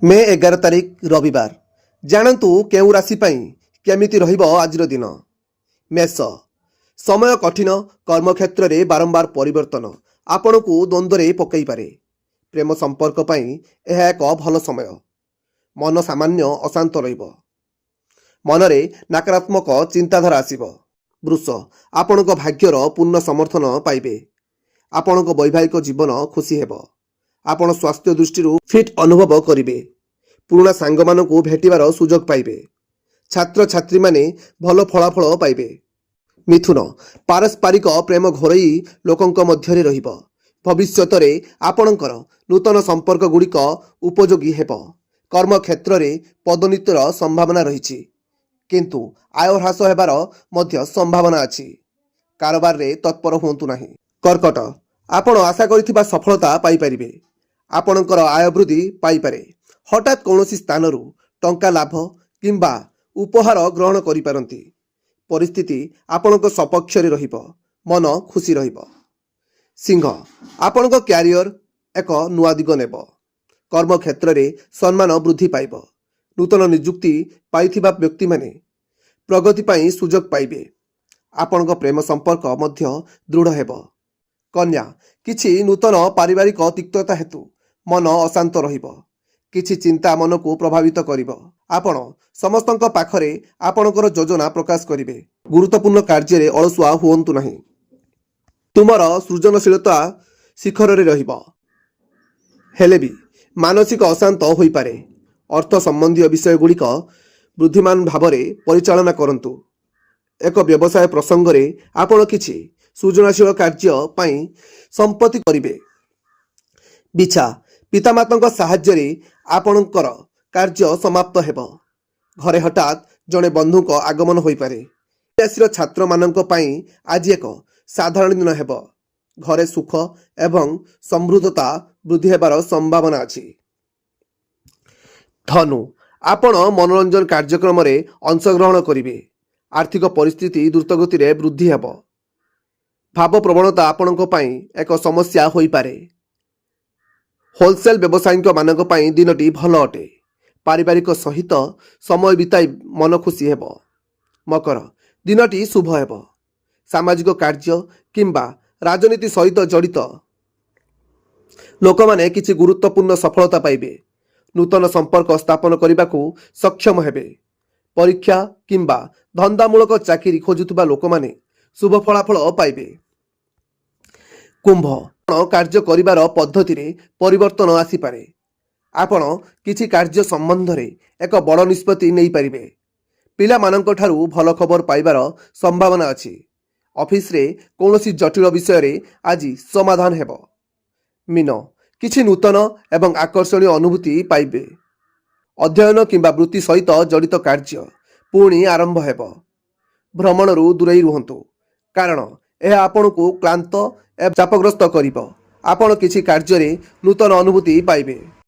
मे 11 तारिख रविवार जानतु केउ राशि केमिति रहिबो आजिर दिन। मेष समय कठिन कर्मक्षेत्र में बारंबार परिवर्तन आपण को द्वंद्व पकई पारे। प्रेम संपर्क यह एक भल समय। मन सामान्य अशांत रहिबो। मनरे नकारात्मक चिंताधारा आसिबो। वृष आपण भाग्यर पूर्ण समर्थन पाइबे। आपण वैवाहिक जीवन खुशी हेबो। आपण स्वास्थ्य दृष्टि फिट अनुभव करिवे। पुराना सांग मानकु भेटिबार सुजोग पाइबे। छात्र छात्री माने भल फलाफल पाइबे। मिथुन पारस्परिक प्रेम घोरई लोकंक मध्यरे रहिबो। भविष्यत रे आपणकर नूतन संपर्क गुड़िक उपयोगी हेबो। कर्म क्षेत्र में पदोन्नतिर संभावना रही किंतु आय ह्रास हेबार मध्य संभावना अछि। कारोबार रे तत्पर हुंतु नाही। कर्कट आपण आशा करिथिबा सफलता पाई परिबे। आपणकर आय वृद्धि पाई पारे। हठात कौनसी स्थानरू टंका लाभ किंबा उपहार ग्रहण करि पारंती। परिस्थिति आपणक सपक्ष रे रहिबो। मन खुशी रहिबो। सिंह आपणक क्यारियर एक नुआ दिग नेबो। कर्म क्षेत्र में सम्मान वृद्धि पाइबो। नूतन निजुक्ति पाइथिबा व्यक्ति माने प्रगति पाई सुजोग पाइबे। आपणक प्रेम संपर्क मध्य दृढ़ हेबो। कन्या किछि नूतन पारिवारिक तिक्तता हेतु मन अशांत रहिबो। किछि चिंता मन को प्रभावित करिबो। आपण समस्तंक पाखरे आपणकर योजना प्रकाश करिवे। गुरुत्वपूर्ण कार्य रे अलसुआ हुअन्तु नाही। तुमर सृजनशीलता शिखर रे रहिबो। हेले भी मानसिक अशांत होई पारे। अर्थ संबंधी विषय गुड़िक बुद्धिमान भावरे परिचालना करंतु। एक व्यवसाय प्रसंग रे आपण किछि सृजनशील कार्य पाई संपत्ति करिवे। बिछा पितामातांक साहाय्य रे आपणकर कार्य समाप्त हेबो। घरे हठात जड़े बंधुक आगमन होई पारे। विद्यार्थी छात्र मानक पई आज एक साधारण दिन हेबो। घरे सुख एवं समृद्धता वृद्धि हेबार संभावना अछि। धनु आपण मनोरंजन कार्यक्रम रे अंशग्रहण करिवे। आर्थिक परिस्थिति द्रुतगति रे वृद्धि हेबो। भाव प्रवणता आपणक पई एक समस्या होई पारे। होलसेल व्यवसायिक मानक पई दिनटी भल अटे। पारिवारिक सहित समय बिताई मन खुशी हेबो। मकर दिनटी शुभ हेबो। सामाजिक कार्य किंबा राजनीति सहित जड़ित लोक माने किछि गुरुत्वपूर्ण सफलता पाइबे। नूतन संपर्क स्थापन करने को सक्षम हेबे। परीक्षा किंबा धंदामूलक चाकरी खोजुथिबा लोक माने शुभ फलाफल पाइबे। कुंभ कार्य करिवार पद्धति रे परिवर्तन आसी पारे। आपण किछि कार्य संबंध रे एक बड़ निष्पत्ति नहीं पारिबे। पिला मानक ठारू भल खबर पाइबार संभावना अछि। ऑफिस रे कौनसी जटिल विषय रे आज समाधान हेबो। मीन किछि नूतन एवं आकर्षणीय अनुभूति पाइबे। अध्ययन किंबा वृत्ति सहित जड़ित कार्य पुणी आरंभ हेबो। भ्रमणरू दूरेई रुहंतु कारण यह आपण को क्लांत एवं चापग्रस्त करिबो। आपण किछि कार्य रे नूतन अनुभूति पाइबे।